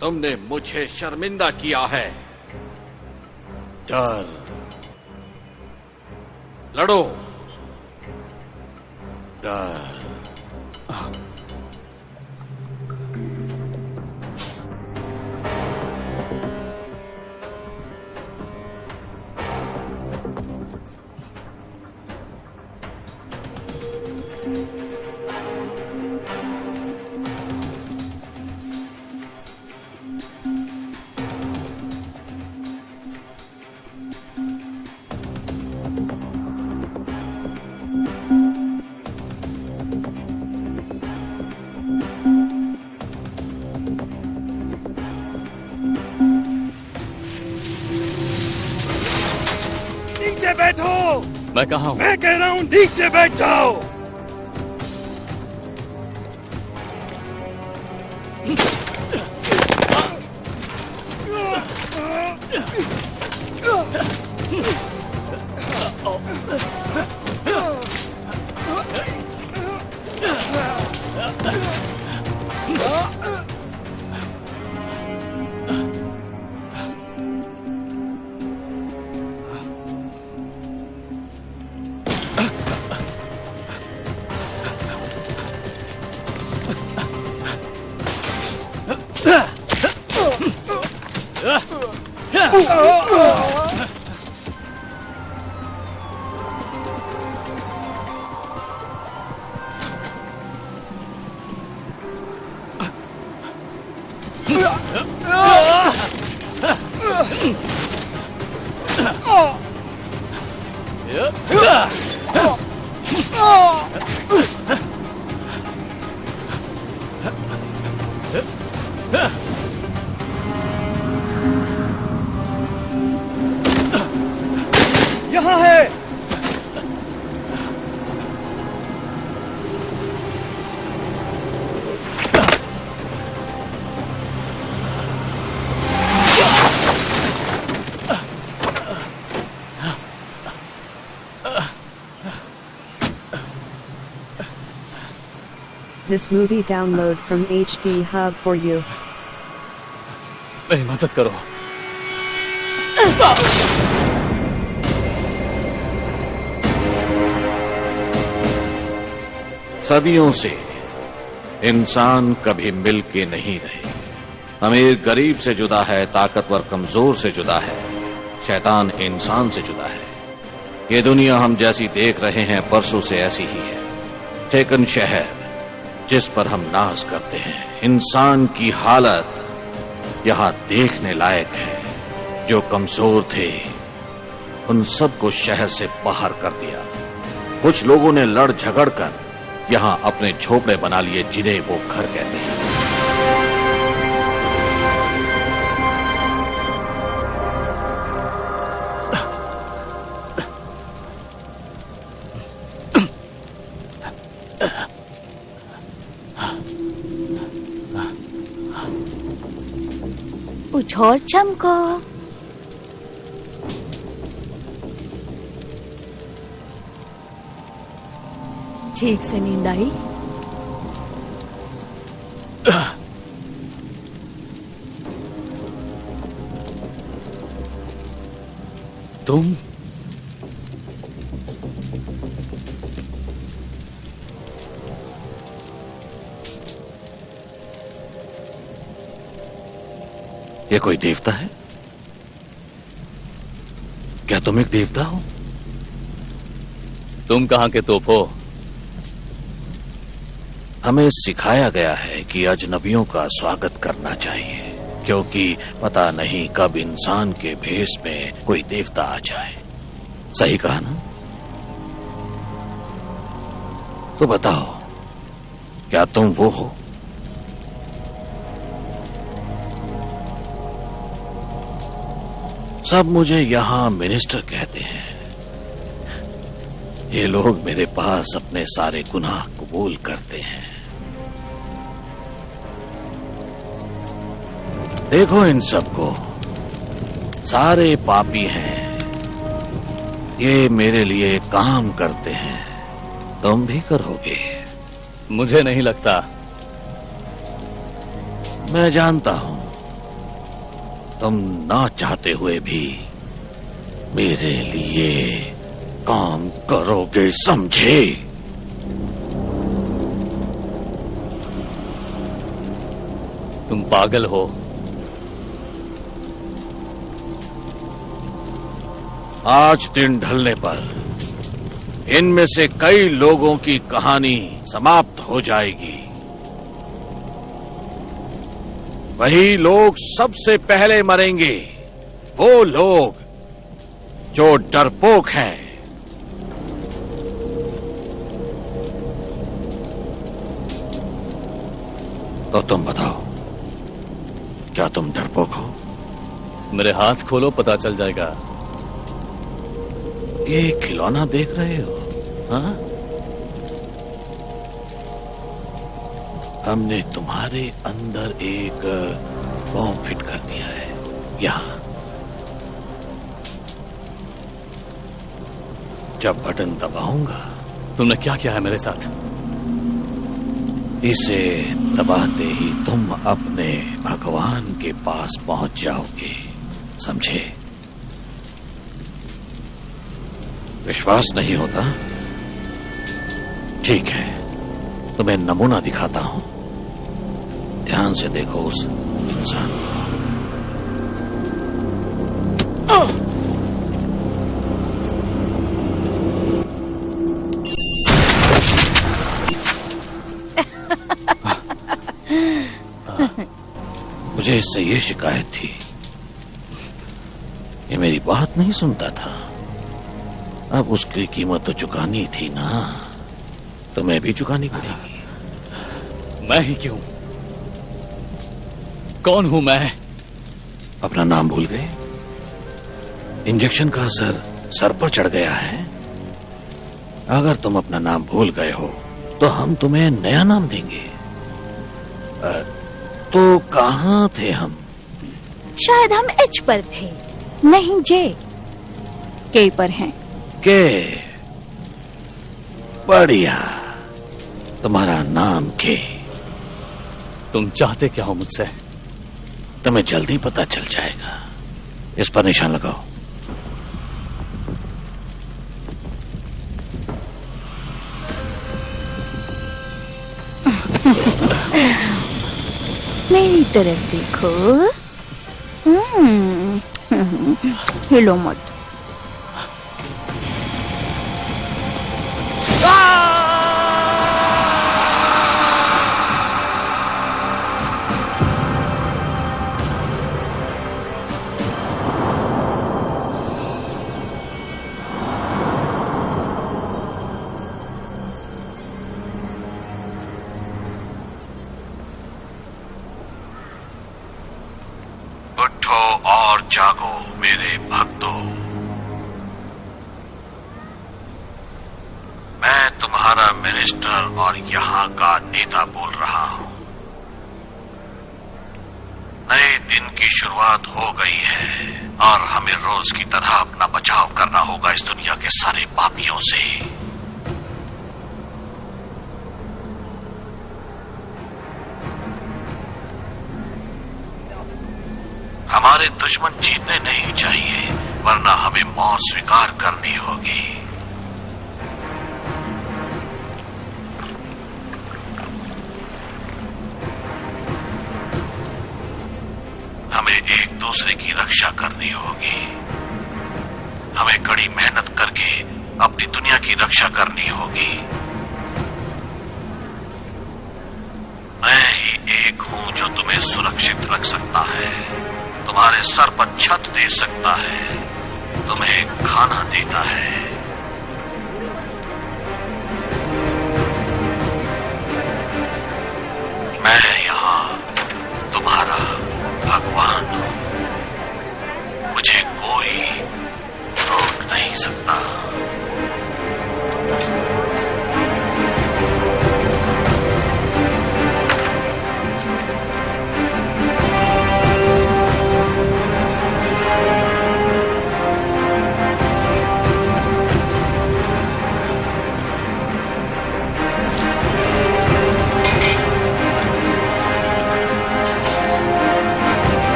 तुमने मुझे शर्मिंदा किया है। डर, लड़ो। डर। नीचे बैठो। मैं कहाँ हूँ? मैं कह रहा हूँ नीचे बैठ जाओ। यहाँ है। This movie download from HD Hub for you. मेरी मदद करो। सदियों से इंसान कभी मिल के नहीं रहे। अमीर गरीब से जुदा है, ताकतवर कमजोर से जुदा है, शैतान इंसान से जुदा है। ये दुनिया हम जैसी देख रहे हैं परसों से ऐसी ही है। ठेकन शहर जिस पर हम नाज करते हैं, इंसान की हालत यहां देखने लायक है। जो कमजोर थे उन सबको शहर से बाहर कर दिया। कुछ लोगों ने लड़ झगड़ कर यहां अपने झोपड़े बना लिए जिन्हें वो घर कहते हैं। कुछ और चमको। ठीक से नींद आई? तुम? ये कोई देवता है? क्या तुम एक देवता हो? तुम कहाँ के तोप हो? हमें सिखाया गया है कि अजनबियों का स्वागत करना चाहिए, क्योंकि पता नहीं कब इंसान के भेष में कोई देवता आ जाए। सही कहा ना? तो बताओ, क्या तुम वो हो? सब मुझे यहां मिनिस्टर कहते हैं। ये लोग मेरे पास अपने सारे गुनाह कबूल करते हैं। देखो इन सबको, सारे पापी हैं। ये मेरे लिए काम करते हैं। तुम भी करोगे? मुझे नहीं लगता। मैं जानता हूं, तुम ना चाहते हुए भी मेरे लिए काम करोगे, समझे? तुम पागल हो। आज दिन ढलने पर इनमें से कई लोगों की कहानी समाप्त हो जाएगी। वही लोग सबसे पहले मरेंगे, वो लोग जो डरपोक हैं। तो तुम बताओ, क्या तुम डरपोक हो? मेरे हाथ खोलो, पता चल जाएगा। ये खिलौना देख रहे हो? हाँ? हमने तुम्हारे अंदर एक बॉम्ब फिट कर दिया है। यहां जब बटन दबाऊंगा, तुमने क्या किया है मेरे साथ? इसे दबाते ही तुम अपने भगवान के पास पहुंच जाओगे, समझे? विश्वास नहीं होता? ठीक है, तुम्हें नमूना दिखाता हूं। ध्यान से देखो उस इंसान मुझे इससे ये शिकायत थी, ये मेरी बात नहीं सुनता था। अब उसकी कीमत तो चुकानी थी ना, तुम्हें भी चुकानी पड़ेगी। मैं ही क्यों? कौन हूं मैं? अपना नाम भूल गए? इंजेक्शन का असर सर पर चढ़ गया है? अगर तुम अपना नाम भूल गए हो तो हम तुम्हें नया नाम देंगे। तो कहाँ थे हम? शायद हम एच पर थे, नहीं जे। के पर हैं। के बढ़िया, तुम्हारा नाम के। तुम चाहते क्या हो मुझसे? तुम्हें जल्दी पता चल जाएगा। इस पर निशान लगाओ। मेरी तरफ देखो। हिलो मत। उठो और जागो मेरे भक्तों। मैं तुम्हारा मिनिस्टर और यहाँ का नेता बोल रहा हूँ। नए दिन की शुरुआत हो गई है और हमें रोज की तरह अपना बचाव करना होगा इस दुनिया के सारे पापियों से। हमारे दुश्मन जीतने नहीं चाहिए, वरना हमें मौत स्वीकार करनी होगी। हमें एक दूसरे की रक्षा करनी होगी। हमें कड़ी मेहनत करके अपनी दुनिया की रक्षा करनी होगी। मैं ही एक हूं जो तुम्हें सुरक्षित रख सकता है, तुम्हारे सर पर छत दे सकता है, तुम्हें खाना देता है। मैं यहाँ तुम्हारा भगवान हूँ। मुझे कोई रोक नहीं सकता।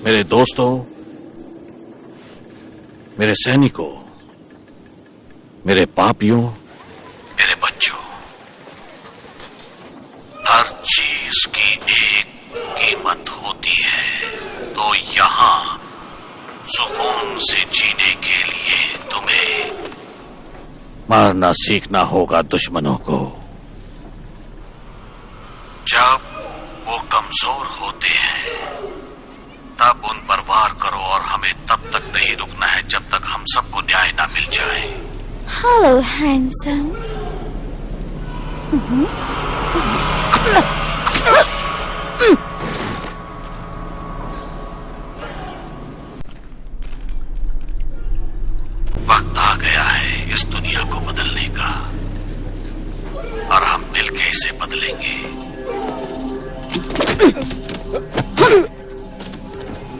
मेरे दोस्तों, मेरे सैनिकों, मेरे पापियों, मेरे बच्चों, हर चीज की एक कीमत होती है। तो यहां सुकून से जीने के लिए तुम्हें मारना सीखना होगा दुश्मनों को। जब वो कमजोर होते हैं तब उन पर वार करो, और हमें तब तक नहीं रुकना है जब तक हम सबको न्याय ना मिल जाए। Hello handsome. वक्त आ गया है इस दुनिया को बदलने का, और हम मिलके इसे बदलेंगे।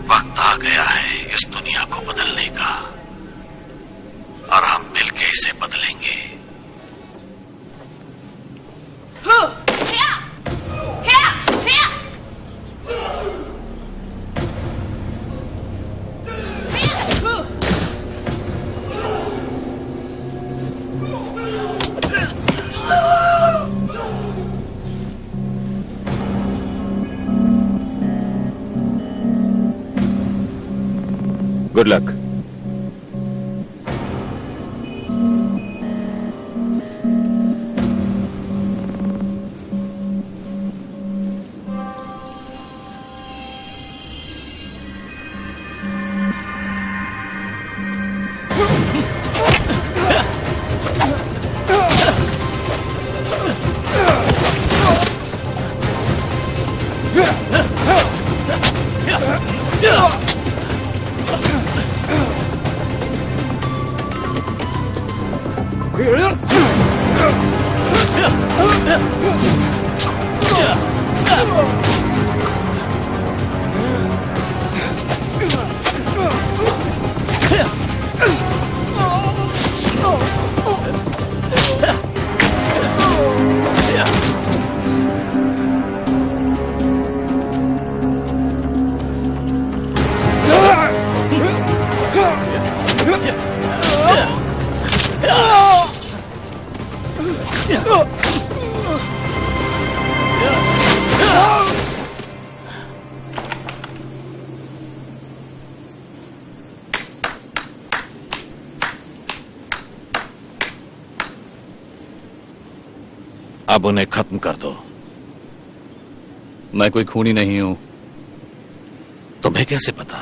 वक्त आ गया है इस दुनिया को बदलने का, और हम मिलके इसे बदलेंगे। Good luck. अब उन्हें खत्म कर दो। मैं कोई खूनी नहीं हूं। तुम्हें कैसे पता?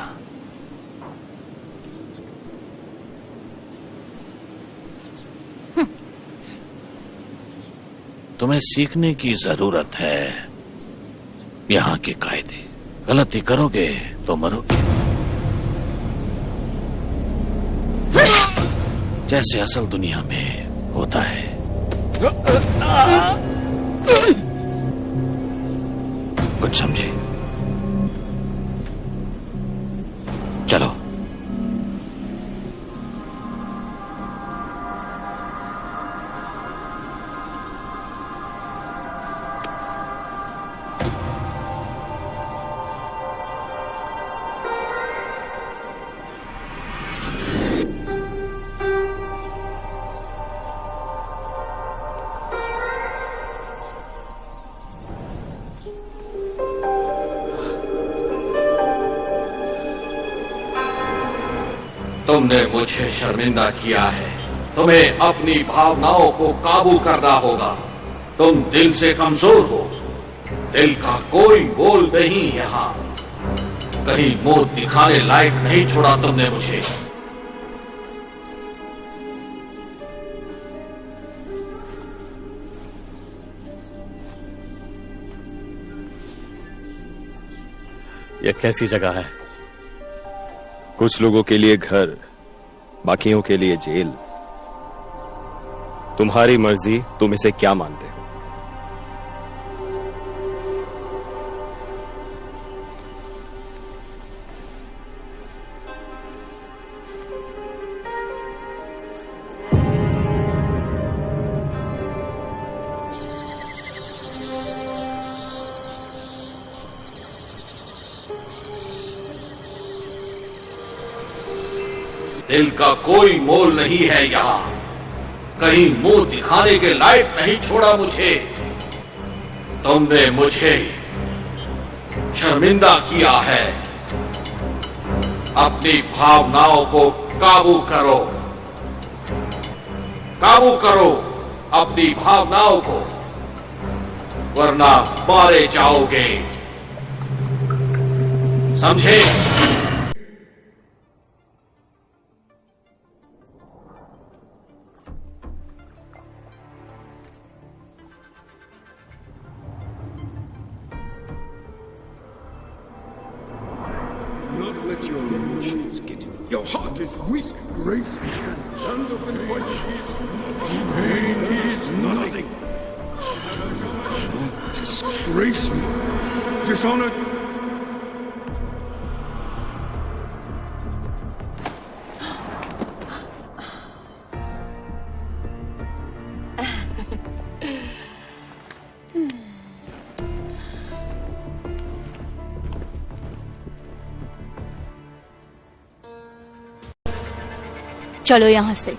तुम्हें सीखने की जरूरत है यहां के कायदे। गलती करोगे तो मरोगे, जैसे असल दुनिया में होता है। कुछ समझे? चलो। तुमने मुझे शर्मिंदा किया है। तुम्हें अपनी भावनाओं को काबू करना होगा। तुम दिल से कमजोर हो। दिल का कोई बोल नहीं यहां। कहीं मुंह दिखाने लायक नहीं छोड़ा तुमने मुझे। यह कैसी जगह है? कुछ लोगों के लिए घर, बाकियों के लिए जेल। तुम्हारी मर्जी, तुम इसे क्या मानते हो? दिल का कोई मोल नहीं है यहाँ। कहीं मुंह दिखाने के लायक नहीं छोड़ा मुझे। तुमने मुझे शर्मिंदा किया है। अपनी भावनाओं को काबू करो, काबू करो अपनी भावनाओं को, वरना मारे जाओगे, समझे? Not let your emotions get you. Your heart is weak, Grace. Stand up and fight peace. Pain is nothing. Don't disgrace me. Dishonor. चलो यहाँ से।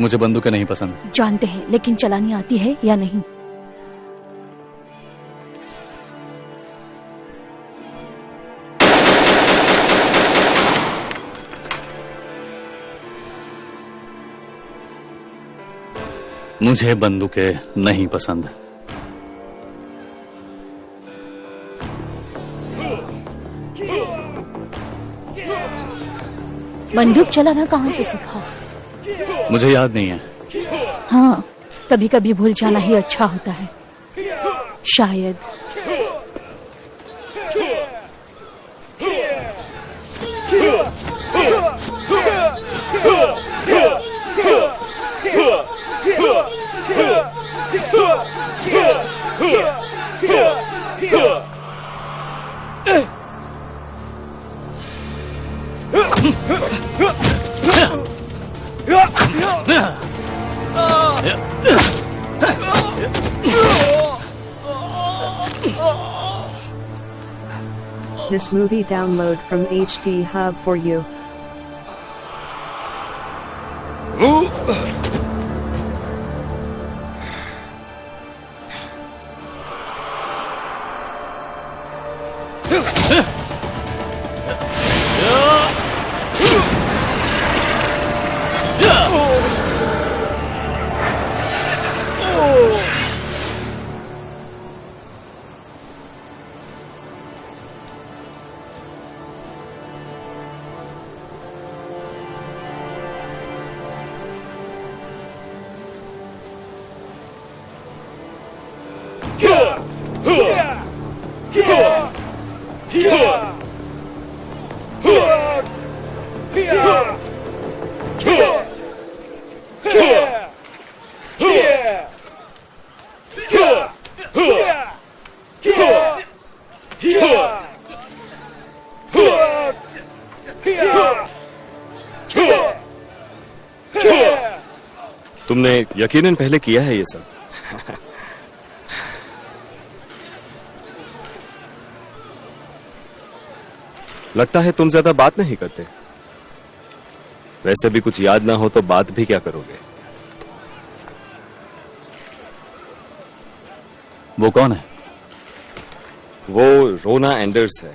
मुझे बंदूकें नहीं पसंद। जानते हैं, लेकिन चलानी आती है या नहीं? मुझे बंदूकें नहीं पसंद। बंदूक चलाना कहाँ से सीखा? मुझे याद नहीं है। हाँ, कभी कभी भूल जाना ही अच्छा होता है, शायद। This movie download from HD Hub for you. तुमने यकीनन पहले किया है ये सब। लगता है तुम ज्यादा बात नहीं करते। वैसे भी कुछ याद ना हो तो बात भी क्या करोगे? वो कौन है? वो रोना एंडर्स है।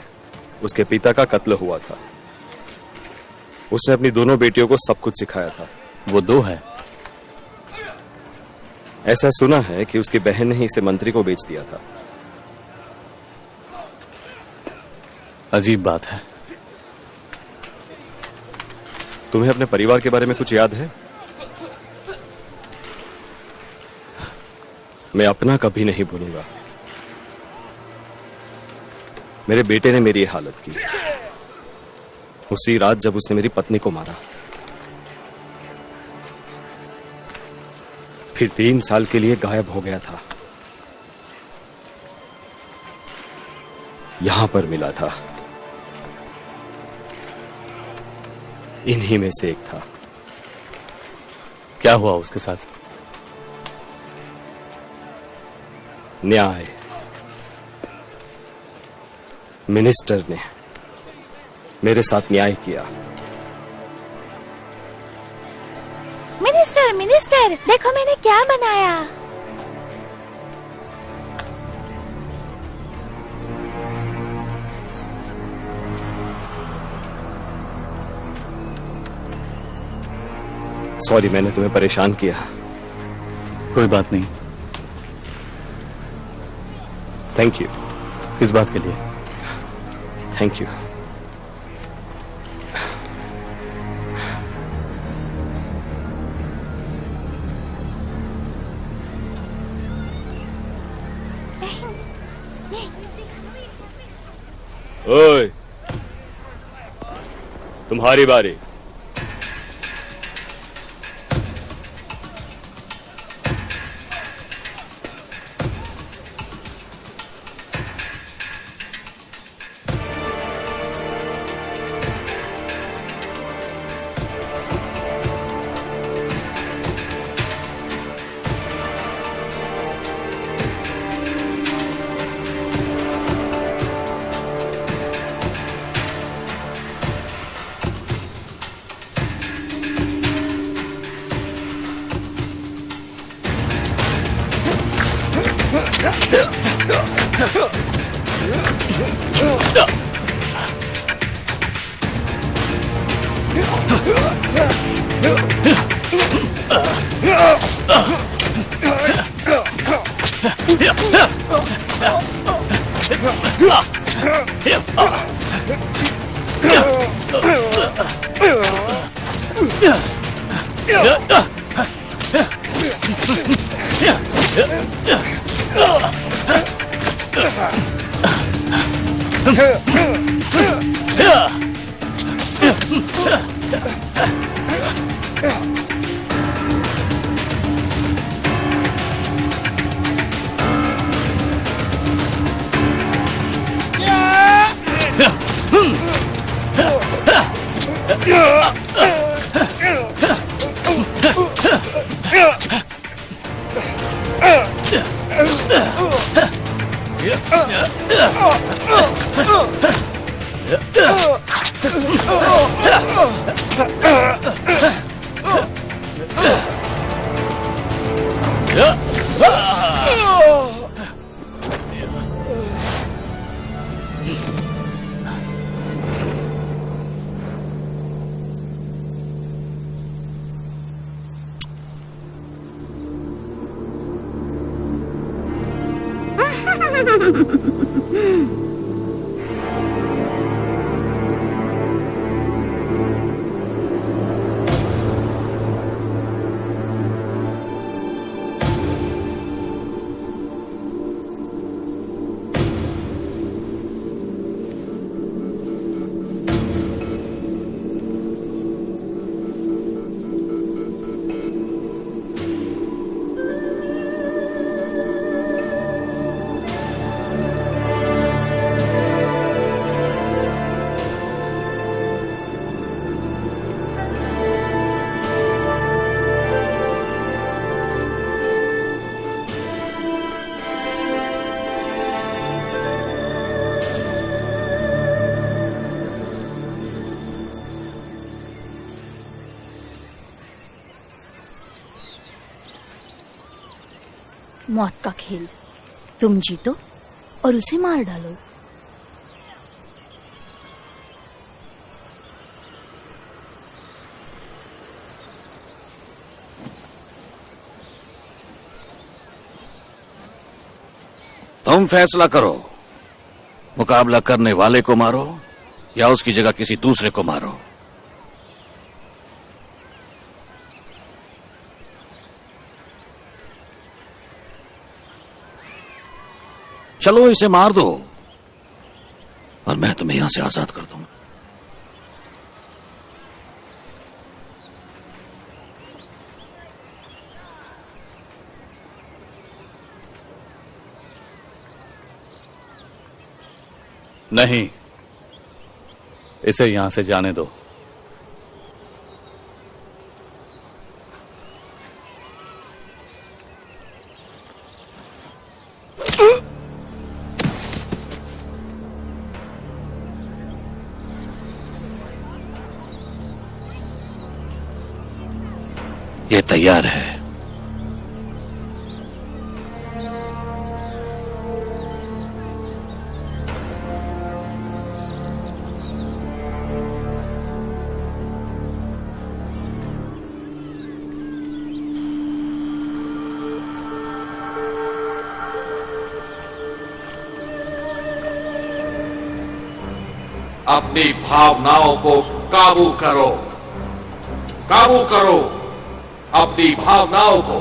उसके पिता का कत्ल हुआ था। उसने अपनी दोनों बेटियों को सब कुछ सिखाया था। वो दो है। ऐसा सुना है कि उसकी बहन ने ही इसे मंत्री को बेच दिया था। अजीब बात है। तुम्हें अपने परिवार के बारे में कुछ याद है? मैं अपना कभी नहीं भूलूंगा। मेरे बेटे ने मेरी हालत की उसी रात जब उसने मेरी पत्नी को मारा। फिर 3 साल के लिए गायब हो गया था। यहां पर मिला था। इन्हीं में से एक था। क्या हुआ उसके साथ? न्याय। मिनिस्टर ने मेरे साथ न्याय किया। मिनिस्टर, मिनिस्टर, देखो मैंने क्या बनाया। सॉरी, मैंने तुम्हें परेशान किया। कोई बात नहीं। Thank you. किस बात के लिए? Thank you. ओए, तुम्हारी बारी। मौत का खेल, तुम जीतो और उसे मार डालो। तुम फैसला करो, मुकाबला करने वाले को मारो या उसकी जगह किसी दूसरे को मारो। चलो इसे मार दो और मैं तुम्हें यहां से आजाद कर दूंगा। नहीं, इसे यहां से जाने दो। ये तैयार है। अपनी भावनाओं को काबू करो, काबू करो अपनी भावनाओं को,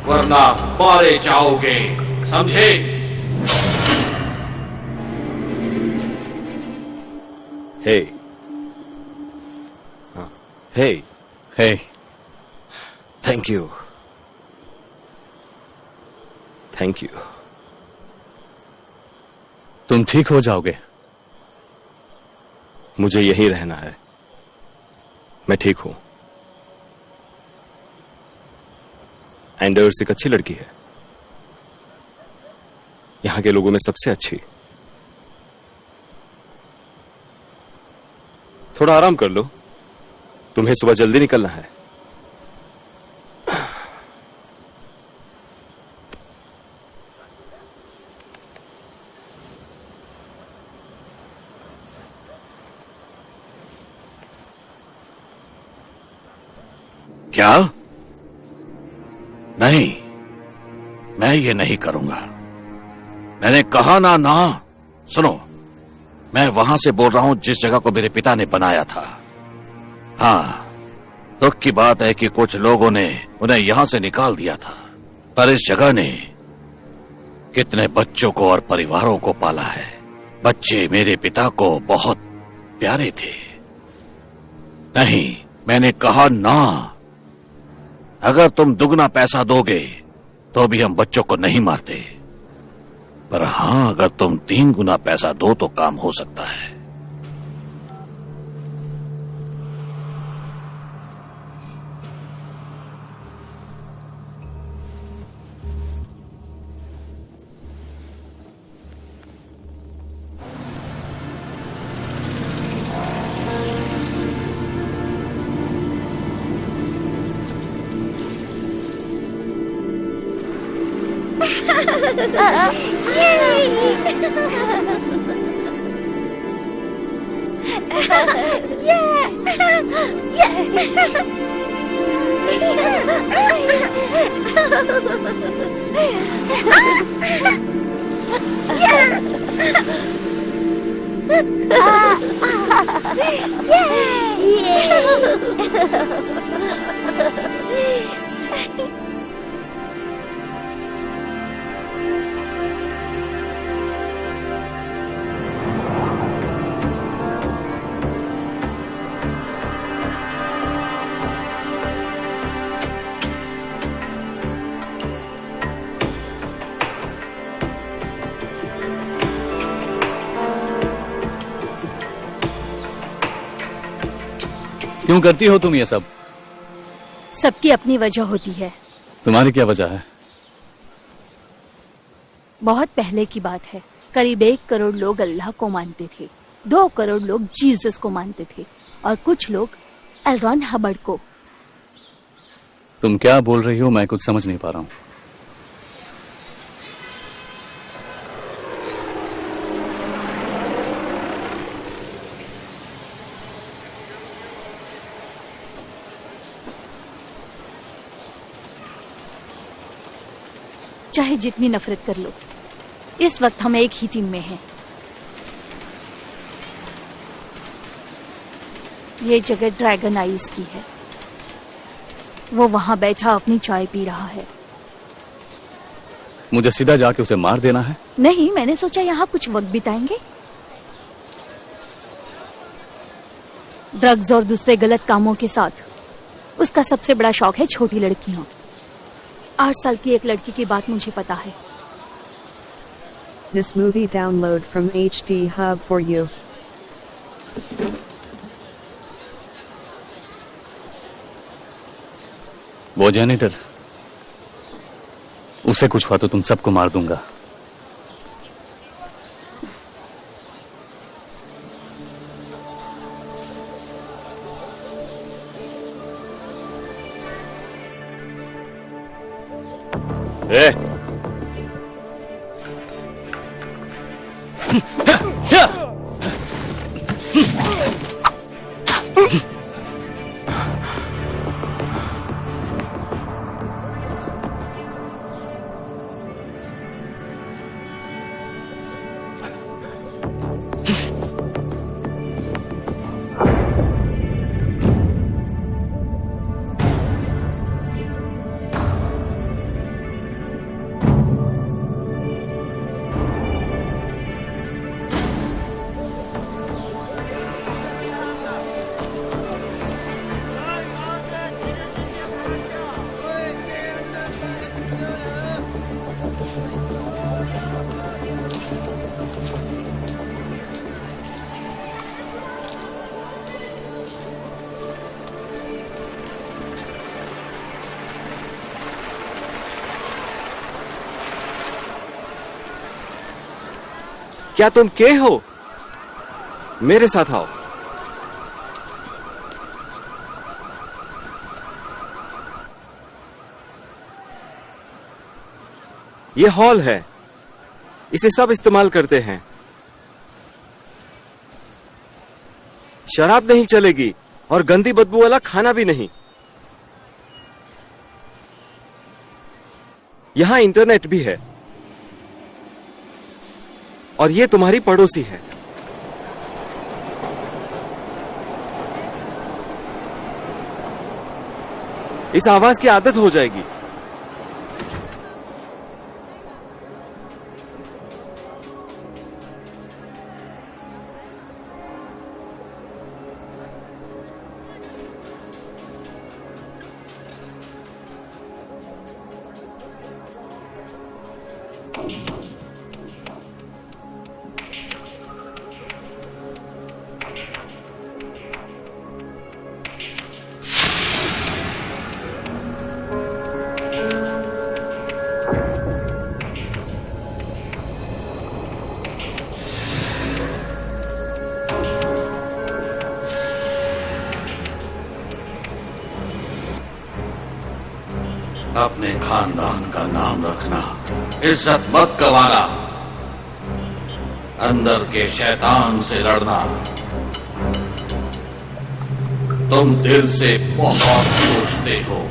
वरना मारे जाओगे, समझे? हे, हे, हे, थैंक यू, थैंक यू। तुम ठीक हो जाओगे। मुझे यहीं रहना है, मैं ठीक हूं। एंडर्स एक अच्छी लड़की है, यहां के लोगों में सबसे अच्छी। थोड़ा आराम कर लो, तुम्हें सुबह जल्दी निकलना है। क्या? नहीं, मैं ये नहीं करूंगा। मैंने कहा ना। सुनो, मैं वहां से बोल रहा हूं जिस जगह को मेरे पिता ने बनाया था। हाँ, दुख की बात है कि कुछ लोगों ने उन्हें यहां से निकाल दिया था, पर इस जगह ने कितने बच्चों को और परिवारों को पाला है। बच्चे मेरे पिता को बहुत प्यारे थे। नहीं, मैंने कहा ना। अगर तुम दुगना पैसा दोगे तो भी हम बच्चों को नहीं मारते, पर हां, अगर तुम 3 गुना पैसा दो तो काम हो सकता है। क्यों करती हो तुम ये सब? सबकी अपनी वजह होती है। तुम्हारी क्या वजह है? बहुत पहले की बात है, करीब 1 करोड़ लोग अल्लाह को मानते थे, 2 करोड़ लोग जीसस को मानते थे और कुछ लोग एल रॉन हबर्ड को। तुम क्या बोल रही हो? मैं कुछ समझ नहीं पा रहा हूं। चाहे जितनी नफरत कर लो, इस वक्त हम एक ही टीम में हैं। ये जगह ड्रैगन आइज की है। वो वहां बैठा अपनी चाय पी रहा है। मुझे सीधा जाके उसे मार देना है? नहीं, मैंने सोचा यहाँ कुछ वक्त बिताएंगे। ड्रग्स और दूसरे गलत कामों के साथ उसका सबसे बड़ा शौक है छोटी लड़कियां। 8 साल की एक लड़की की बात मुझे पता है। This movie download from HD Hub for you. वो जेनिटर, उसे कुछ हुआ तो तुम सबको मार दूंगा। ए, क्या तुम के हो? मेरे साथ आओ। ये हॉल है, इसे सब इस्तेमाल करते हैं। शराब नहीं चलेगी और गंदी बदबू वाला खाना भी नहीं। यहां इंटरनेट भी है और ये तुम्हारी पड़ोसी है। इस आवाज की आदत हो जाएगी। अपने खानदान का नाम रखना, इज्जत मत गंवाना, अंदर के शैतान से लड़ना। तुम दिल से बहुत सोचते हो।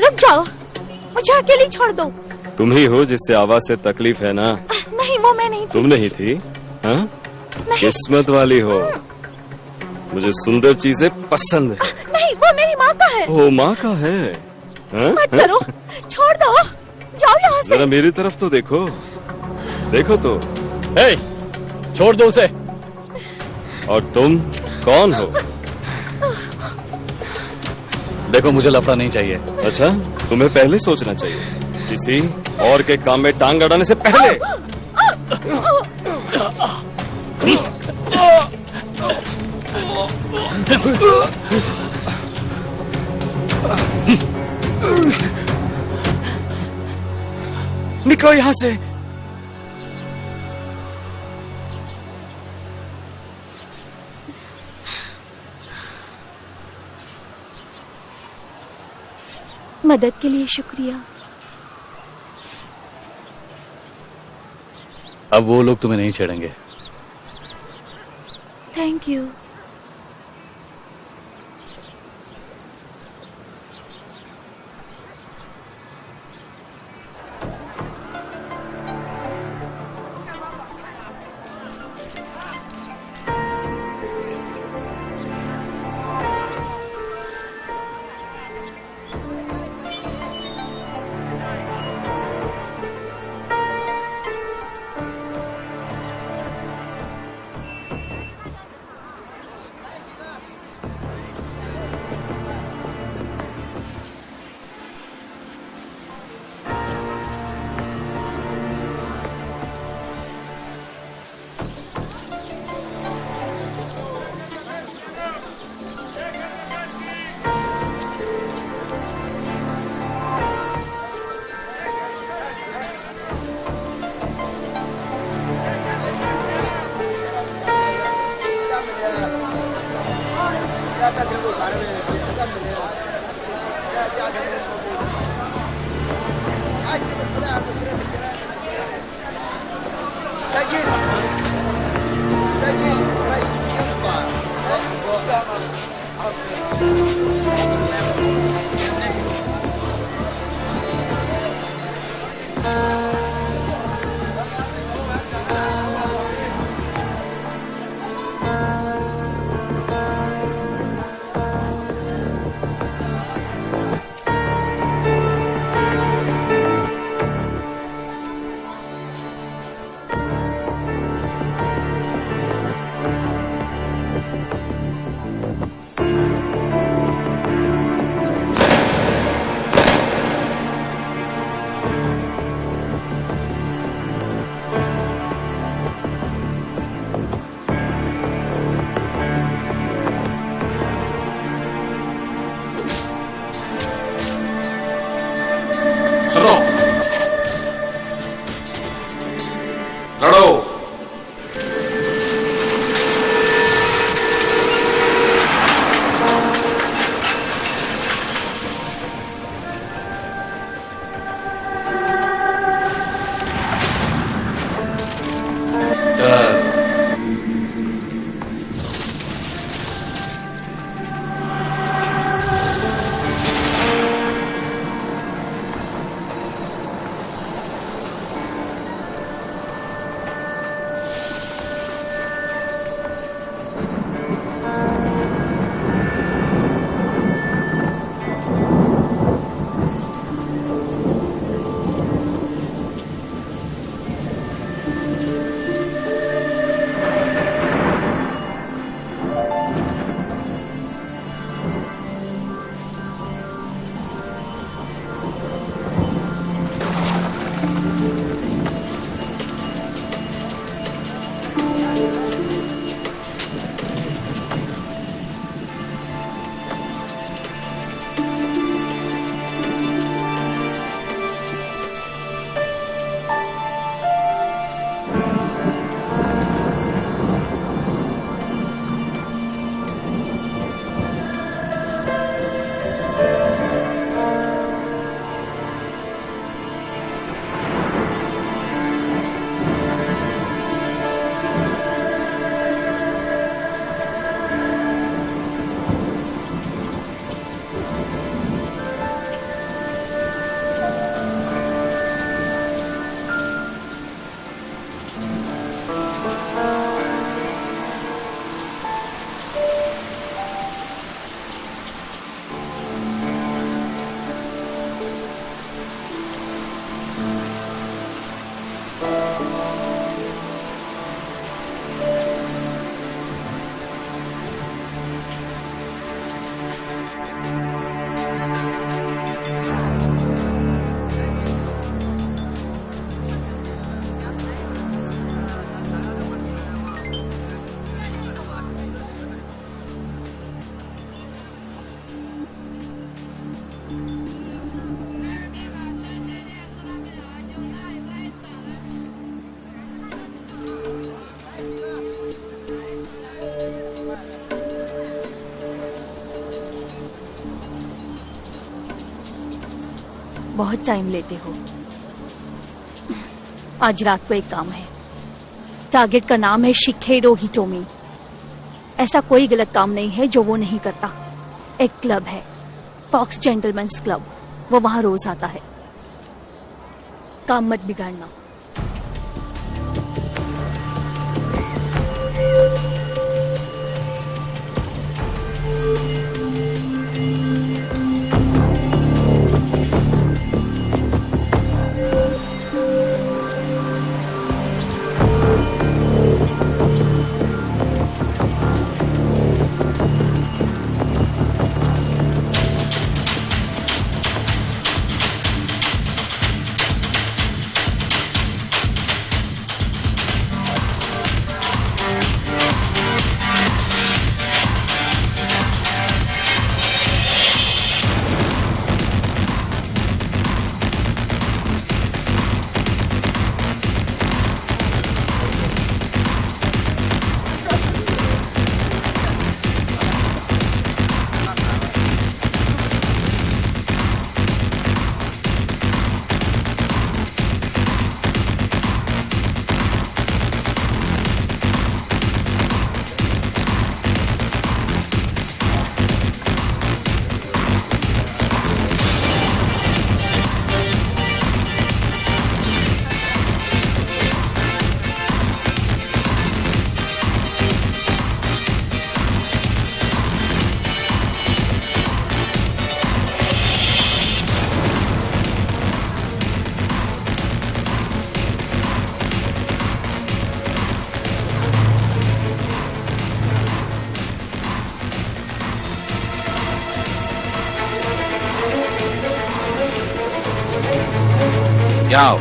रुक जाओ, मुझे अकेली छोड़ दो। तुम ही हो जिससे आवाज से तकलीफ है ना? नहीं, वो मैं नहीं थी। तुम नहीं थी? हाँ? नहीं। किस्मत वाली हो। मुझे सुंदर चीजें पसंद है। नहीं, वो मेरी माँ का है। वो माँ का है? हाँ? मत करो, छोड़ दो, जाओ यहाँ से। जरा मेरी तरफ तो देखो, देखो तो। हे, छोड़ दो उसे। और तुम कौन हो? देखो, मुझे लफड़ा नहीं चाहिए। अच्छा, तुम्हें पहले सोचना चाहिए, किसी और के काम में टांग अड़ाने से पहले। निकलो यहां से। मदद के लिए शुक्रिया। अब वो लोग तुम्हें नहीं छेड़ेंगे। Thank you. बहुत टाइम लेते हो। आज रात को एक काम है। टारगेट का नाम है शिखेरो हिटोमी। ऐसा कोई गलत काम नहीं है जो वो नहीं करता। एक क्लब है, फॉक्स जेंटलमैन्स क्लब। वो वहां रोज आता है। काम मत बिगाड़ना। जाओ।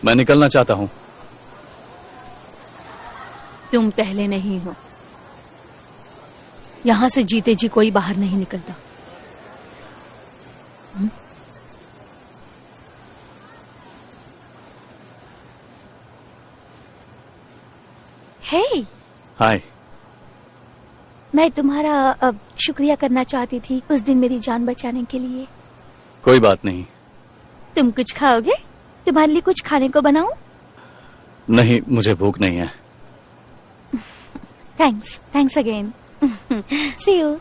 मैं निकलना चाहता हूं। तुम पहले नहीं हो। यहां से जीते जी कोई बाहर नहीं निकलता। हे, हाय। मैं तुम्हारा शुक्रिया करना चाहती थी उस दिन मेरी जान बचाने के लिए। कोई बात नहीं। तुम कुछ खाओगे? तुम्हारे लिए कुछ खाने को बनाऊं? नहीं, मुझे भूख नहीं है। Thanks again. See you.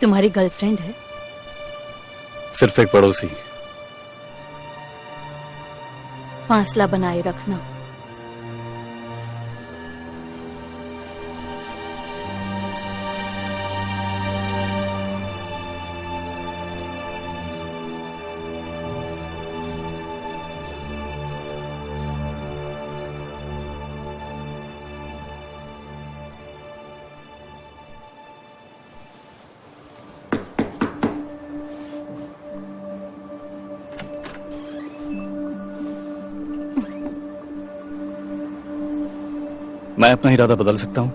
तुम्हारी गर्लफ्रेंड है? सिर्फ एक पड़ोसी। फासला बनाए रखना। मैं अपना इरादा बदल सकता हूं।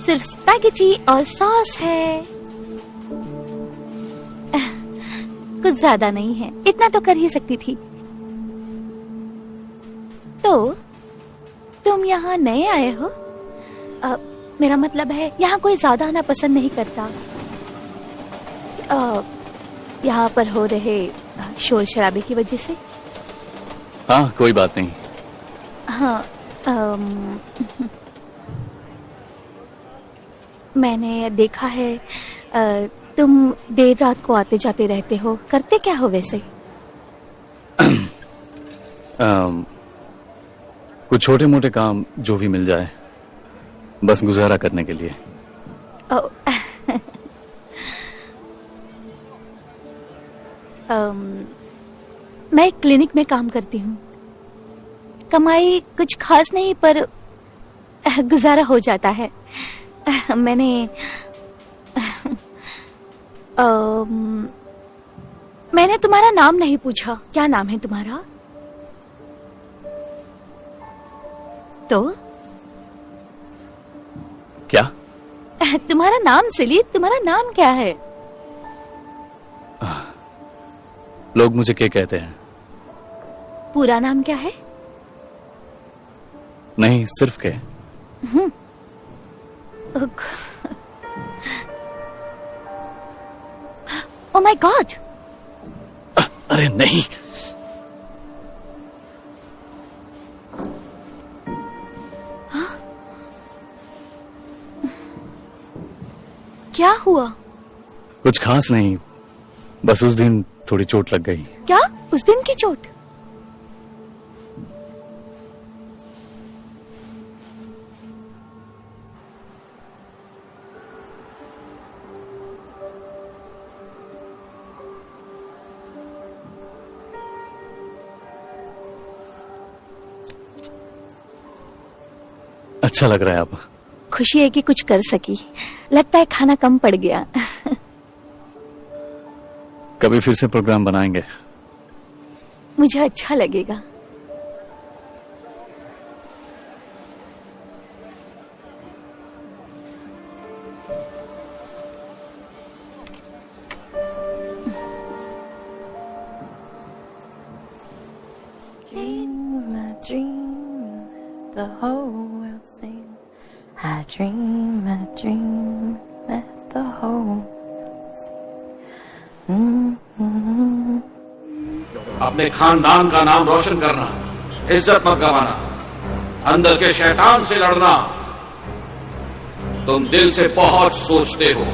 सिर्फ स्पैगेटी और सॉस है। कुछ ज्यादा नहीं है, इतना तो कर ही सकती थी। तो तुम यहाँ नए आए हो? मेरा मतलब है यहाँ कोई ज्यादा आना पसंद नहीं करता। यहाँ पर हो रहे शोर शराबे की वजह से। हाँ, कोई बात नहीं। हाँ, मैंने देखा है तुम देर रात को आते जाते रहते हो। करते क्या हो वैसे? कुछ छोटे मोटे काम जो भी मिल जाए, बस गुजारा करने के लिए। मैं एक क्लिनिक में काम करती हूँ। कमाई कुछ खास नहीं, पर गुजारा हो जाता है। मैंने तुम्हारा नाम नहीं पूछा। क्या नाम है तुम्हारा? तो क्या? तुम्हारा नाम सिली, तुम्हारा नाम क्या है? लोग मुझे क्या कहते हैं? पूरा नाम क्या है? नहीं, सिर्फ के। Oh my God! अरे नहीं। क्या हुआ? कुछ खास नहीं, बस उस दिन थोड़ी चोट लग गई। क्या? उस दिन की चोट? अच्छा लग रहा है अब। खुशी है कि कुछ कर सकी। लगता है खाना कम पड़ गया। कभी फिर से प्रोग्राम बनाएंगे। मुझे अच्छा लगेगा। The whole world sing. I dream, let the whole world sing. अपने खानदान का नाम रोशन करना, इज्जत मत गंवाना, अंदर के शैतान से लड़ना। तुम दिल से बहुत सोचते हो।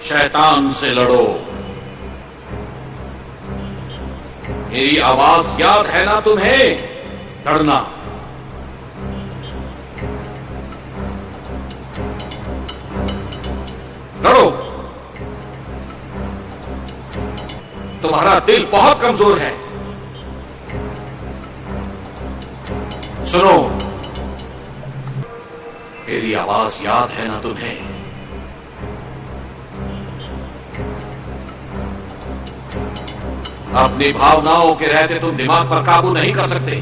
शैतान से लड़ो। मेरी आवाज याद है ना तुम्हें? लड़ना। लड़ो। तुम्हारा दिल बहुत कमजोर है। सुनो, मेरी आवाज याद है ना तुम्हें? अपनी भावनाओं के रहते तुम दिमाग पर काबू नहीं कर सकते।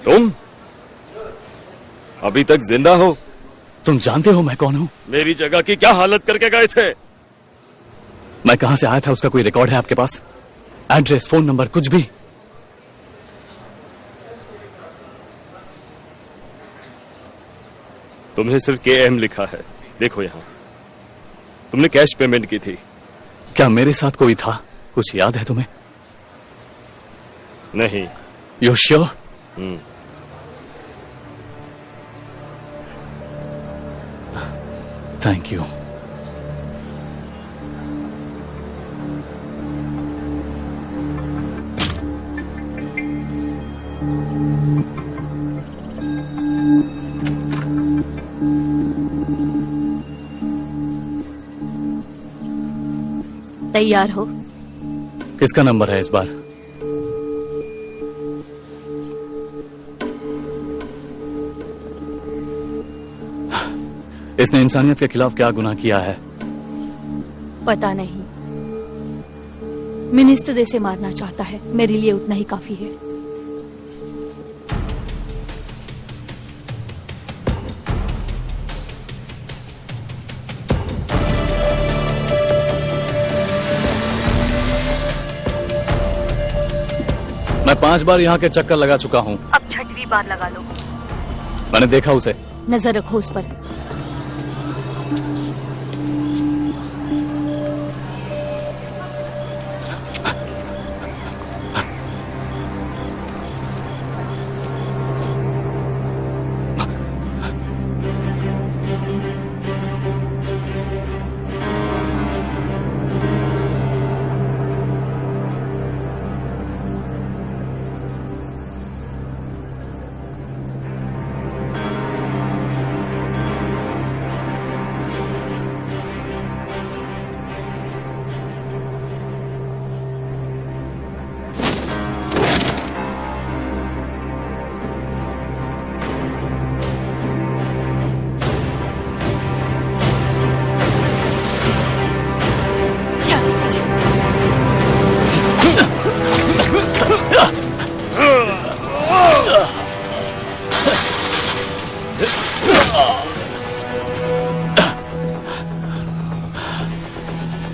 तुम अभी तक जिंदा हो? तुम जानते हो मैं कौन हूं? मेरी जगह की क्या हालत करके गए थे? मैं कहां से आया था उसका कोई रिकॉर्ड है आपके पास? एड्रेस, फोन नंबर, कुछ भी? तुमने सिर्फ KM लिखा है, देखो यहां। तुमने कैश पेमेंट की थी। क्या मेरे साथ कोई था? कुछ याद है तुम्हें? नहीं। You sure? Thank you. तैयार हो? किसका नंबर है इस बार? इसने इंसानियत के खिलाफ क्या गुनाह किया है? पता नहीं। मिनिस्टर इसे मारना चाहता है, मेरे लिए उतना ही काफी है। मैं 5 बार यहाँ के चक्कर लगा चुका हूँ। अब 6वीं बार लगा लो। मैंने देखा उसे। नजर रखो उस पर।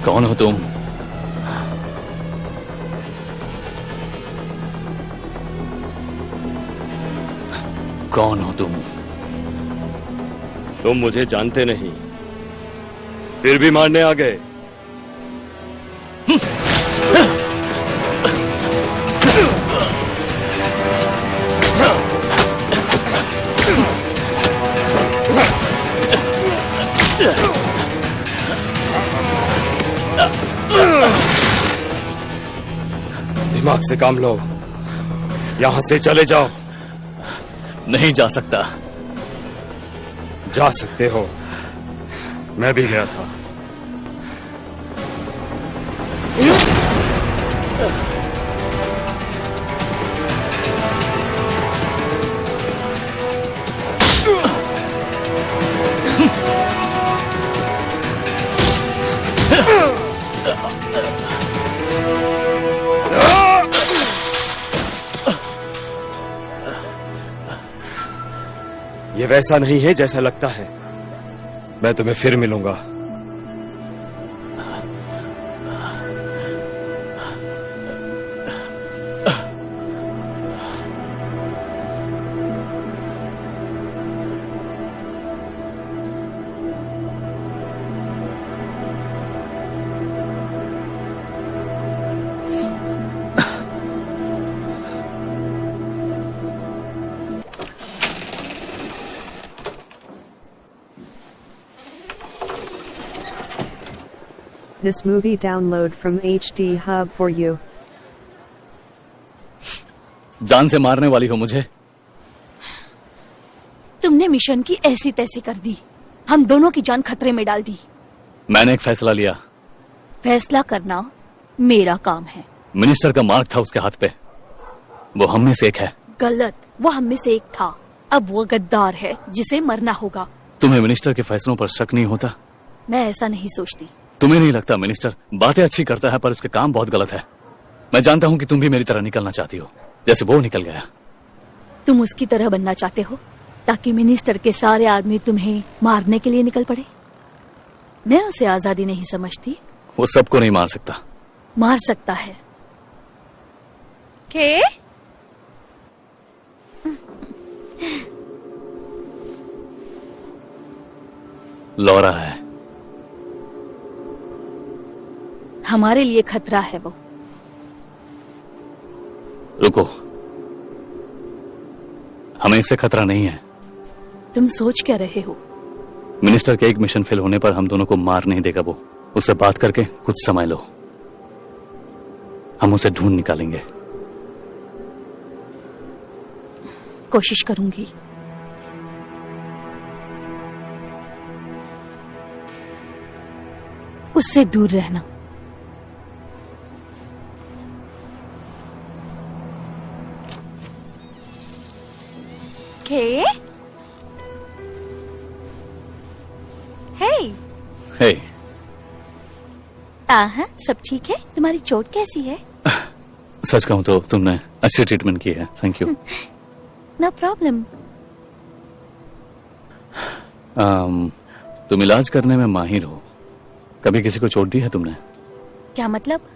कौन हो तुम? कौन हो तुम? तुम मुझे जानते नहीं, फिर भी मारने आ गए। दिमाग से काम लो, यहां से चले जाओ। नहीं जा सकता। जा सकते हो, मैं भी गया था। ये वैसा नहीं है जैसा लगता है। मैं तुम्हें फिर मिलूंगा। This movie download from HD Hub for you. जान से मारने वाली हो मुझे? तुमने मिशन की ऐसी तैसी कर दी, हम दोनों की जान खतरे में डाल दी। मैंने एक फैसला लिया। फैसला करना मेरा काम है। मिनिस्टर का मार्क था उसके हाथ पे, वो हम में से एक है। गलत, वो हम में से एक था। अब वो गद्दार है जिसे मरना होगा। तुम्हें मिनिस्टर के फैसलों पर शक नहीं होता? मैं ऐसा नहीं सोचती। तुम्हें नहीं लगता मिनिस्टर बातें अच्छी करता है पर उसके काम बहुत गलत है? मैं जानता हूं कि तुम भी मेरी तरह निकलना चाहती हो, जैसे वो निकल गया। तुम उसकी तरह बनना चाहते हो ताकि मिनिस्टर के सारे आदमी तुम्हें मारने के लिए निकल पड़े? मैं उसे आजादी नहीं समझती। वो सबको नहीं मार सकता। मार सकता है। के? लौरा है। हमारे लिए खतरा है वो। रुको, हमें इससे खतरा नहीं है। तुम सोच क्या रहे हो? मिनिस्टर के एक मिशन फेल होने पर हम दोनों को मार नहीं देगा वो। उससे बात करके कुछ समय लो, हम उसे ढूंढ निकालेंगे। कोशिश करूंगी। उससे दूर रहना। के? हे? हे, सब ठीक है? तुम्हारी चोट कैसी है? सच कहूं तो तुमने अच्छी ट्रीटमेंट की है, थैंक यू। No problem. तुम इलाज करने में माहिर हो। कभी किसी को चोट दी है तुमने? क्या मतलब?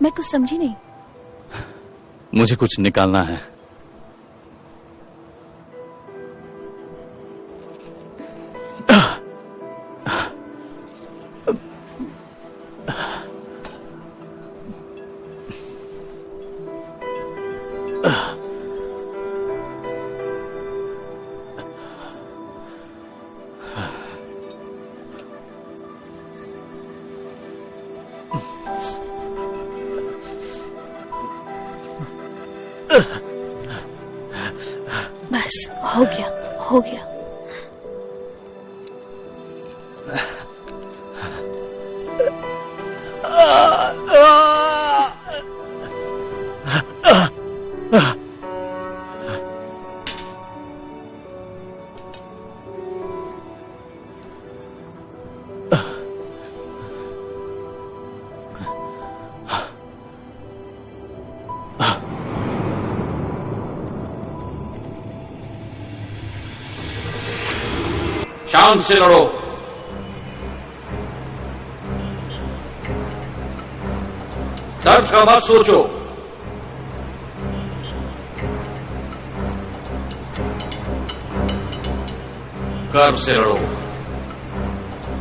मैं कुछ समझी नहीं। मुझे कुछ निकालना है। बस हो गया, हो गया। शान से लड़ो। दर्द का मत सोचो। गर्व से लड़ो।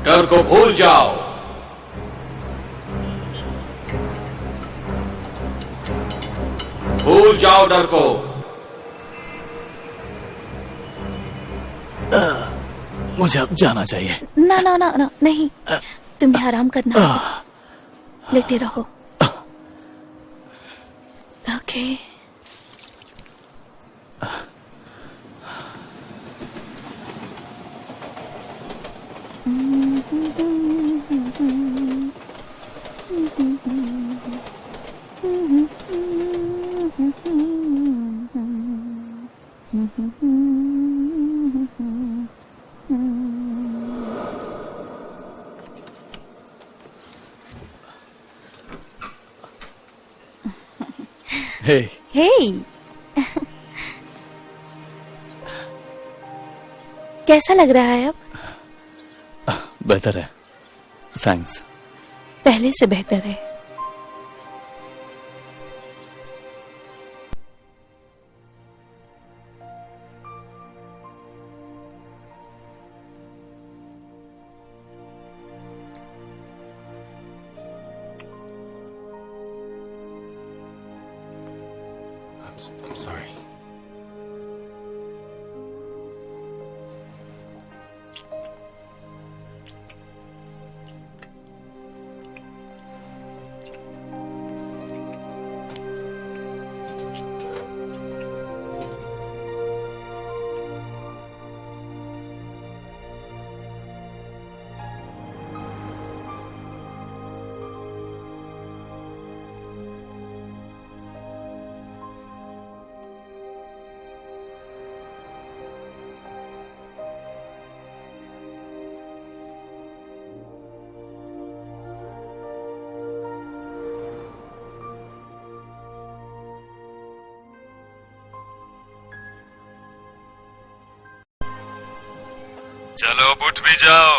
डर को भूल जाओ। भूल जाओ डर को। मुझे अब जाना चाहिए। ना ना ना ना, नहीं, तुम्हें आराम करना होगा। लेटे रहो। ओके। हे, हे। कैसा लग रहा है अब? बेहतर है, थैंक्स। पहले से बेहतर है। I'm sorry. चलो अब उठ भी जाओ।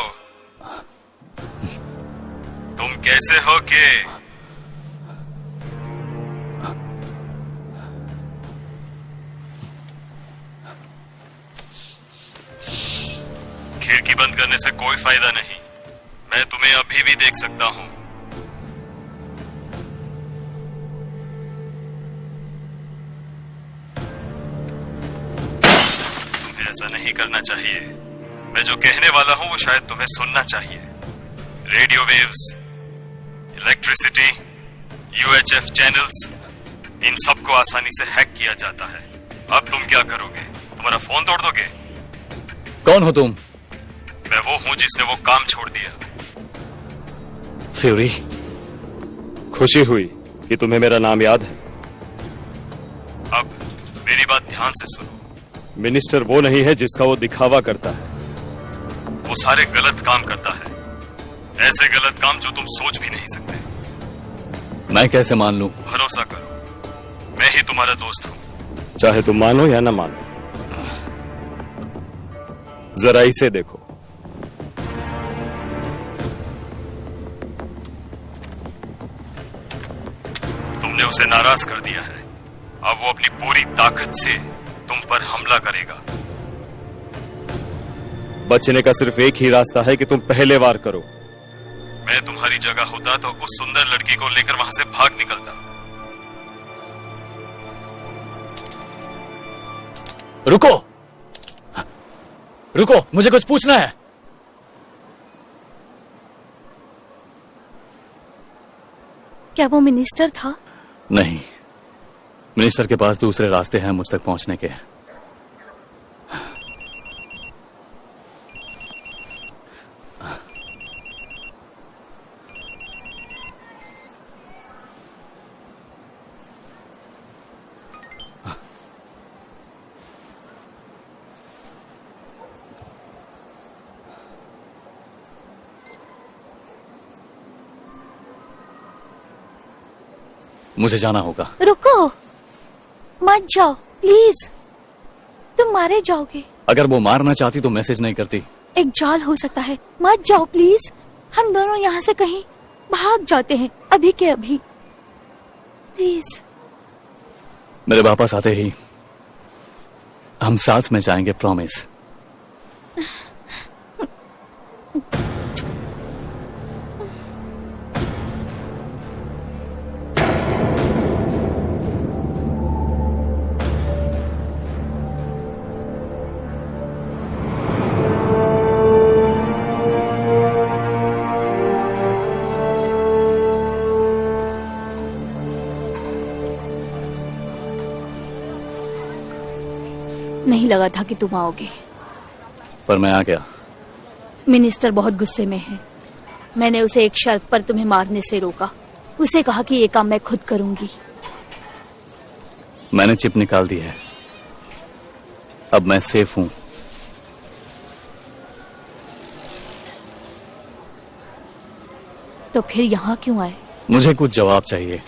तुम कैसे हो के? खिड़की बंद करने से कोई फायदा नहीं। मैं तुम्हें अभी भी देख सकता हूं। तुम्हें ऐसा नहीं करना चाहिए। मैं जो कहने वाला हूं वो शायद तुम्हें सुनना चाहिए। Radio waves, electricity, UHF channels, इन सबको आसानी से हैक किया जाता है। अब तुम क्या करोगे? तुम्हारा फोन तोड़ दोगे? कौन हो तुम? मैं वो हूं जिसने वो काम छोड़ दिया। फ्यूरी। खुशी हुई कि तुम्हें मेरा नाम याद है। अब मेरी बात ध्यान से सुनो। मिनिस्टर वो नहीं है जिसका वो दिखावा करता है। वो सारे गलत काम करता है, ऐसे गलत काम जो तुम सोच भी नहीं सकते। मैं कैसे मान लूं? भरोसा करो, मैं ही तुम्हारा दोस्त हूं। चाहे तुम मानो या ना मानो, जरा इसे देखो। तुमने उसे नाराज कर दिया है। अब वो अपनी पूरी ताकत से तुम पर हमला करेगा। बचने का सिर्फ एक ही रास्ता है कि तुम पहले वार करो। मैं तुम्हारी जगह होता तो उस सुंदर लड़की को लेकर वहां से भाग निकलता। रुको, रुको, मुझे कुछ पूछना है। क्या वो मिनिस्टर था? नहीं, मिनिस्टर के पास दूसरे रास्ते हैं मुझ तक पहुंचने के। मुझे जाना होगा। रुको, मत जाओ प्लीज, तुम मारे जाओगे। अगर वो मारना चाहती तो मैसेज नहीं करती। एक जाल हो सकता है, मत जाओ प्लीज। हम दोनों यहाँ से कहीं भाग जाते हैं, अभी के अभी, प्लीज। मेरे वापस आते ही हम साथ में जाएंगे, प्रॉमिस। नहीं लगा था कि तुम आओगे। पर मैं आ गया। मिनिस्टर बहुत गुस्से में है। मैंने उसे एक शर्त पर तुम्हें मारने से रोका। उसे कहा कि ये काम मैं खुद करूंगी। मैंने चिप निकाल दी है, अब मैं सेफ हूं। तो फिर यहाँ क्यों आए? मुझे कुछ जवाब चाहिए,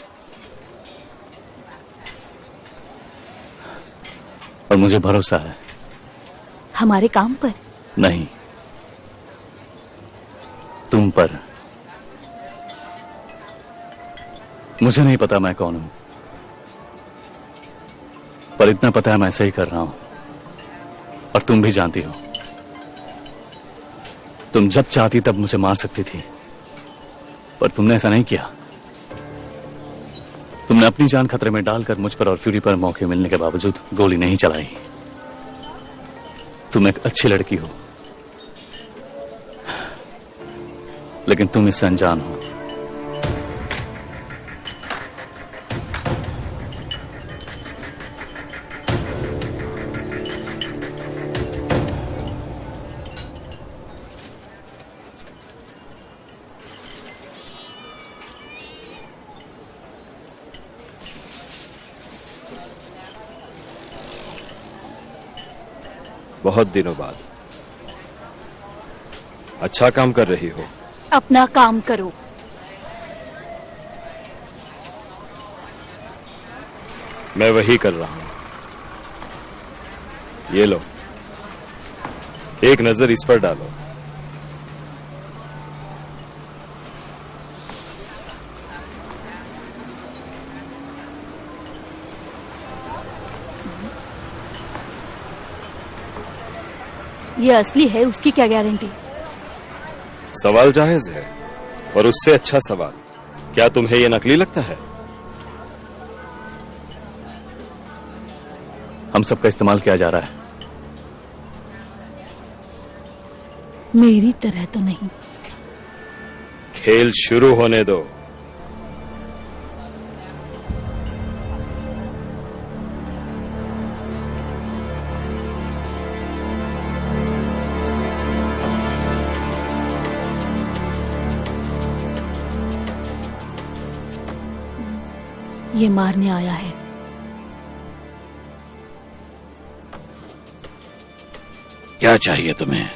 और मुझे भरोसा है। हमारे काम पर? नहीं, तुम पर। मुझे नहीं पता मैं कौन हूं, पर इतना पता है मैं सही कर रहा हूं, और तुम भी जानती हो। तुम जब चाहती तब मुझे मार सकती थी, पर तुमने ऐसा नहीं किया। तुमने अपनी जान खतरे में डालकर मुझ पर और फ्यूरी पर मौके मिलने के बावजूद गोली नहीं चलाई। तुम एक अच्छी लड़की हो, लेकिन तुम इससे अनजान हो। बहुत दिनों बाद अच्छा काम कर रही हो। अपना काम करो। मैं वही कर रहा हूं। ये लो। एक नजर इस पर डालो। ये असली है, उसकी क्या गारंटी? सवाल जायज है, और उससे अच्छा सवाल, क्या तुम्हें यह नकली लगता है? हम सबका इस्तेमाल किया जा रहा है। मेरी तरह तो नहीं। खेल शुरू होने दो। ये मारने आया है। क्या चाहिए तुम्हें?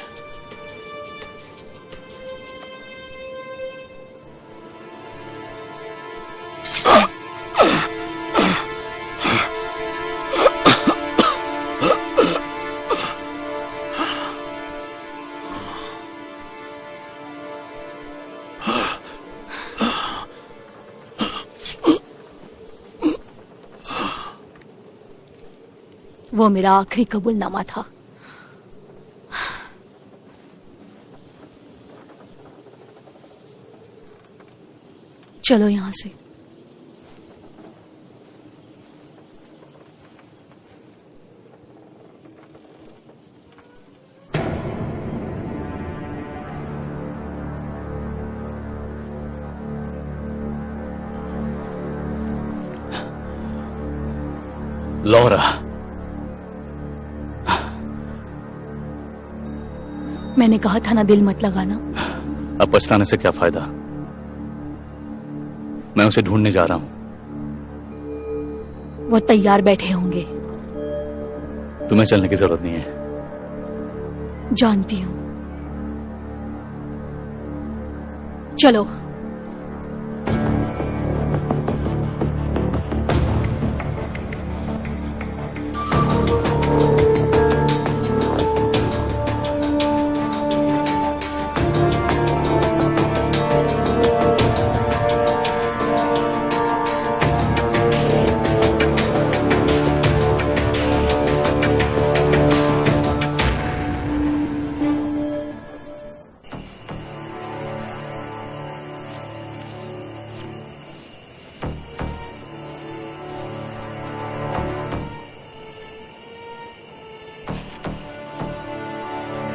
वो मेरा आखिरी कबूलनामा था। चलो यहां से। लौरा, मैंने कहा था ना दिल मत लगाना। अब पछताने से क्या फायदा? मैं उसे ढूंढने जा रहा हूं। वो तैयार बैठे होंगे। तुम्हें चलने की जरूरत नहीं है। जानती हूं। चलो।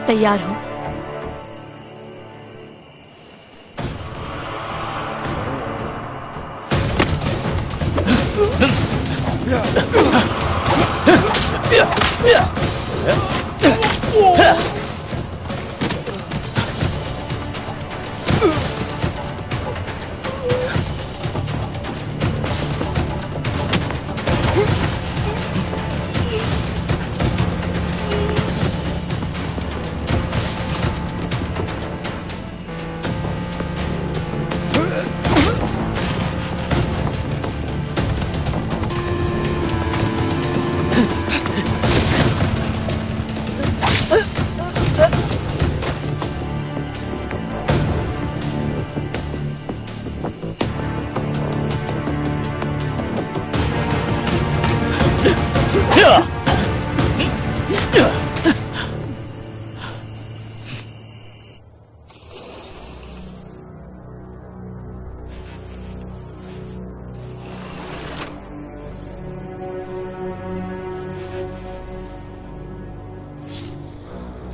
तैयार हो?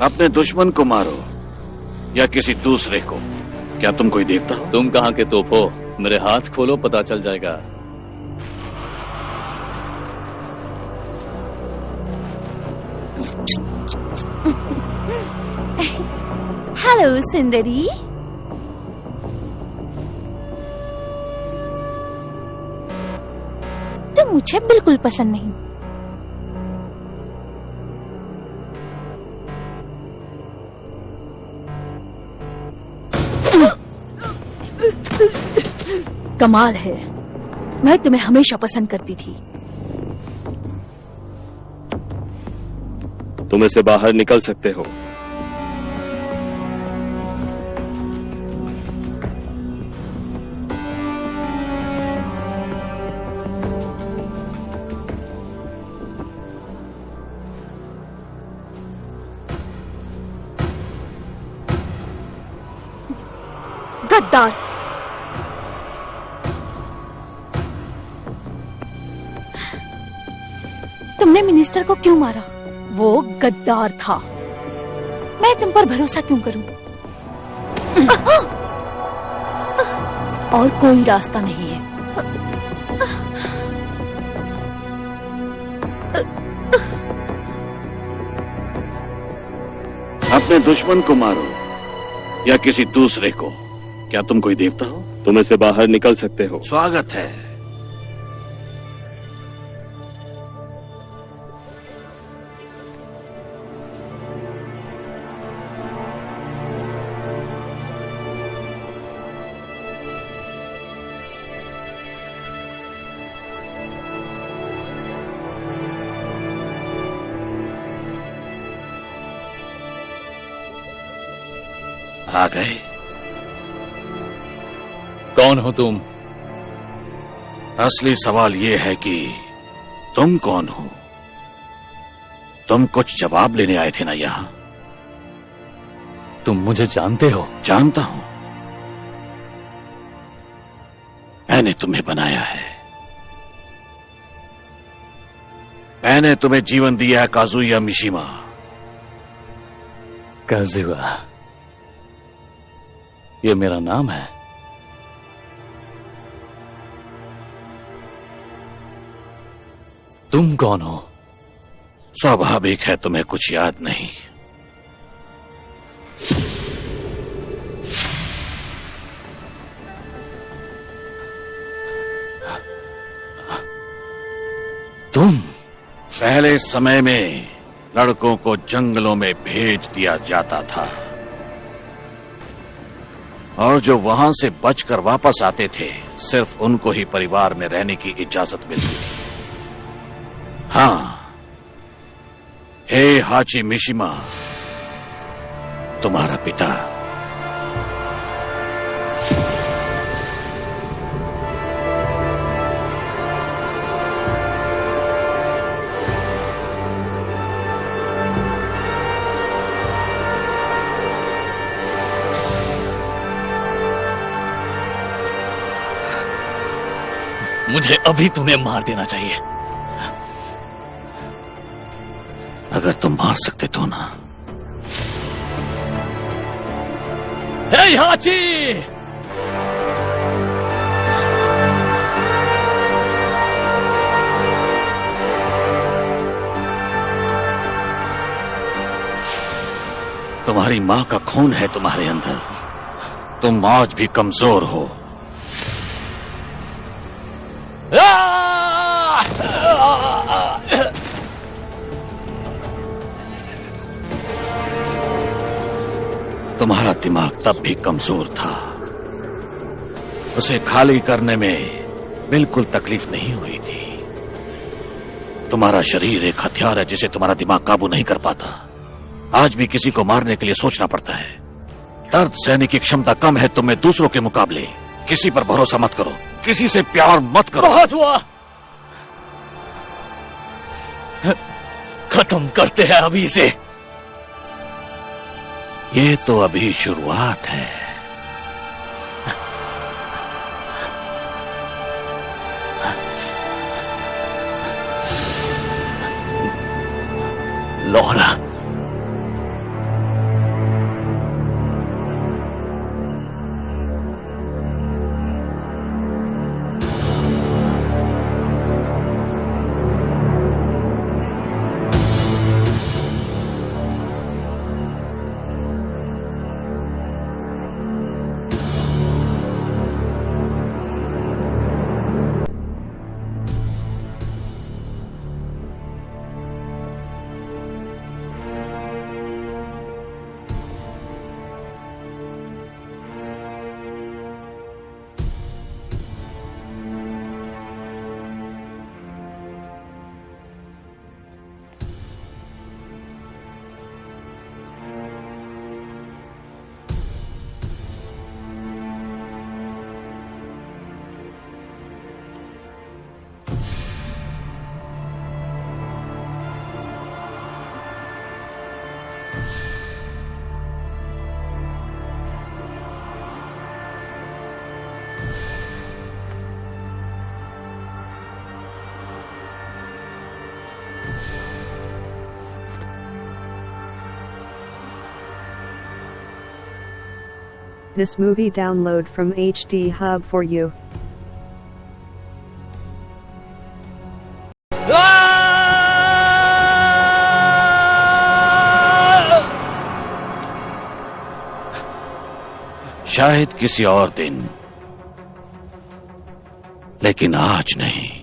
अपने दुश्मन को मारो या किसी दूसरे को। क्या तुम कोई देवता हो? तुम कहां के तोप हो? मेरे हाथ खोलो, पता चल जाएगा। हेलो सुंदरी। तुम मुझे बिल्कुल पसंद नहीं। कमाल है, मैं तुम्हें हमेशा पसंद करती थी। तुम इसे बाहर निकल सकते हो, गद्दार। तुमने मिनिस्टर को क्यों मारा? वो गद्दार था। मैं तुम पर भरोसा क्यों करूं? और कोई रास्ता नहीं है। अपने दुश्मन को मारो या किसी दूसरे को। क्या तुम कोई देवता हो? तुम इसे बाहर निकल सकते हो। स्वागत है। आ गए। कौन हो तुम? असली सवाल यह है कि तुम कौन हो? तुम कुछ जवाब लेने आए थे ना यहां? तुम मुझे जानते हो? जानता हूं। मैंने तुम्हें बनाया है। मैंने तुम्हें जीवन दिया है, काजुया मिशिमा। काजुआ, ये मेरा नाम है। तुम कौन हो? स्वाभाविक है तुम्हें कुछ याद नहीं। तुम? पहले समय में लड़कों को जंगलों में भेज दिया जाता था और जो वहां से बचकर वापस आते थे सिर्फ उनको ही परिवार में रहने की इजाजत मिलती थी। हाँ, हे हाची मिशिमा, तुम्हारा पिता मुझे अभी तुम्हें मार देना चाहिए। अगर तुम मार सकते तो ना। हे हाची! तुम्हारी मां का खून है तुम्हारे अंदर। तुम आज भी कमजोर हो। तुम्हारा दिमाग तब भी कमजोर था। उसे खाली करने में बिल्कुल तकलीफ नहीं हुई थी। तुम्हारा शरीर एक हथियार है जिसे तुम्हारा दिमाग काबू नहीं कर पाता। आज भी किसी को मारने के लिए सोचना पड़ता है। दर्द सहने की क्षमता कम है तुम्हें दूसरों के मुकाबले। किसी पर भरोसा मत करो, किसी से प्यार मत करो। बहुत हुआ, खत्म करते हैं अभी से। ये तो अभी शुरुआत है। Lohra, This movie download from HD Hub for you. शायद किसी और दिन, लेकिन आज नहीं।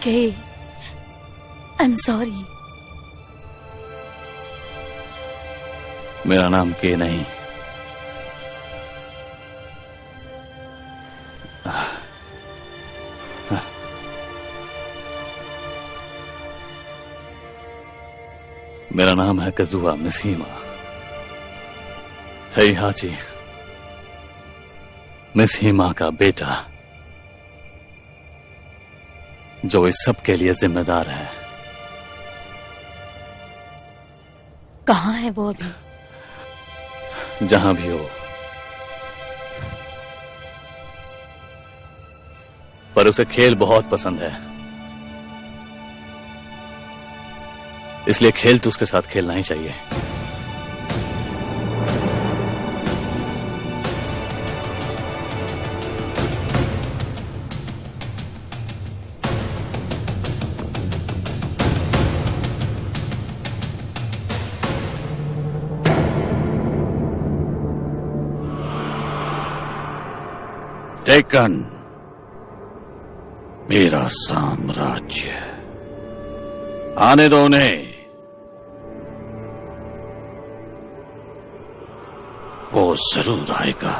Kay, I'm sorry. मेरा नाम के नहीं। मेरा नाम है कजुआ मिसीमा। हेइहाची, मिसीमा का बेटा। जो इस सब के लिए जिम्मेदार है। कहाँ है वो अभी? जहां भी हो, पर उसे खेल बहुत पसंद है, इसलिए खेल तो उसके साथ खेलना ही चाहिए। डेक्कन मेरा साम्राज्य, आने दो उन्हें, वो जरूर आएगा।